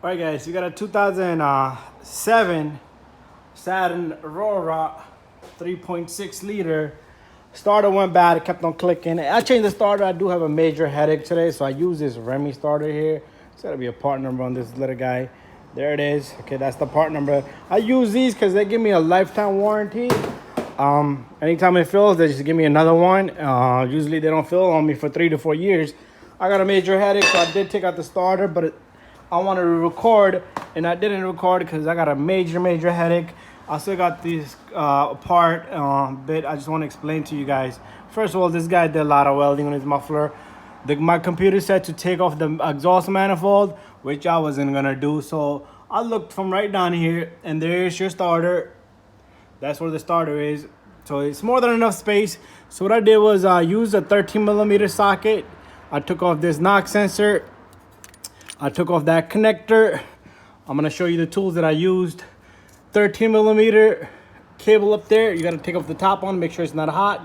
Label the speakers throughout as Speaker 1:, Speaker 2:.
Speaker 1: All right, guys, we got a 2007 Saturn Aura 3.6 liter. Starter went bad, it kept on clicking. I changed the starter. I do have a major headache today, so I use this Remy starter here. It's gotta be a part number on this little guy. There it is. Okay, that's the part number. I use these because they give me a lifetime warranty. Anytime it fails, they just give me another one. Usually they don't fail on me for 3 to 4 years. I got a major headache, so I did take out the starter, but I wanted to record, and I didn't record because I got a major headache. I still got this part bit. I just want to explain to you guys. First of all, this guy did a lot of welding on his muffler. My computer said to take off the exhaust manifold, which I wasn't gonna do. So I looked from right down here, and there's your starter. That's where the starter is. So it's more than enough space. So what I did was use a 13mm socket. I took off this knock sensor. I took off that connector. I'm gonna show you the tools that I used. 13mm cable up there. You gotta take off the top one, make sure it's not hot.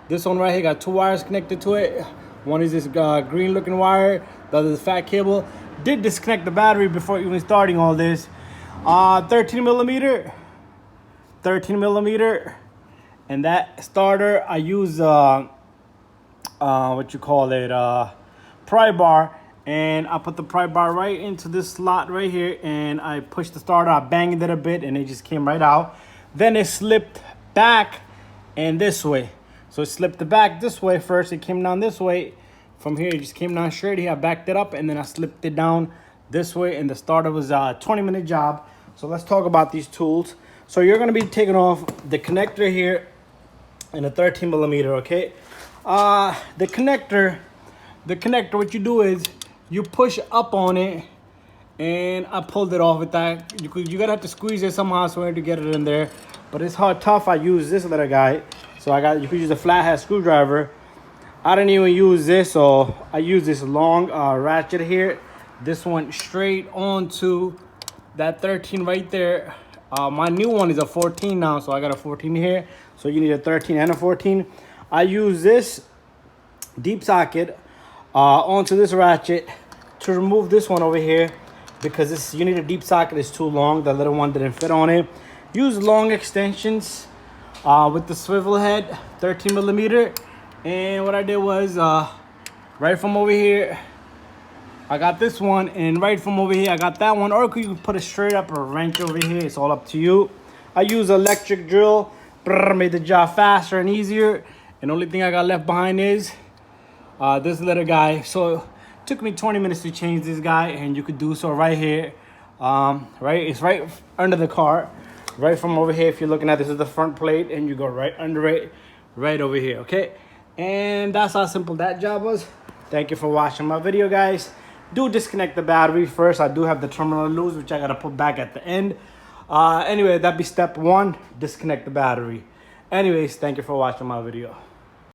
Speaker 1: This one right here got 2 wires connected to it. One is this green looking wire, the other is fat cable. Did disconnect the battery before even starting all this. 13mm, and that starter I use what you call it, pry bar. And I put the pry bar right into this slot right here, and I pushed the starter. I banged it a bit, and it just came right out. Then it slipped back and this way. So it slipped back this way first. It came down this way. From here, it just came down straight here. I backed it up, and then I slipped it down this way, and the starter was a 20-minute job. So let's talk about these tools. So you're going to be taking off the connector here and the 13mm, okay? The connector, what you do is you push up on it, and I pulled it off with that. You gotta have to squeeze it somehow to get it in there, but it's hard tough. I use this little guy, so you could use a flathead screwdriver. I didn't even use this, so I use this long ratchet here. This went straight onto that 13 right there. My new one is a 14 now, so I got a 14 here. So you need a 13 and a 14. I use this deep socket onto this ratchet to remove this one over here, because you need a deep socket. It's too long. The little one didn't fit on it. Use long extensions with the swivel head, 13mm. And what I did was right from over here I got this one, and right from over here I got that one, or you can put it straight up, or a wrench over here. It's all up to you. I use electric drill. Made the job faster and easier. And the only thing I got left behind is this little guy. So it took me 20 minutes to change this guy, and you could do so right here. Right, it's right under the car, right from over here. If you're looking at this is the front plate, and you go right under it, right over here, okay? And that's how simple that job was. Thank you for watching my video, guys. Do disconnect the battery first. I do have the terminal loose, which I gotta put back at the end. Anyway, that'd be step 1, disconnect the battery. Anyways, thank you for watching my video.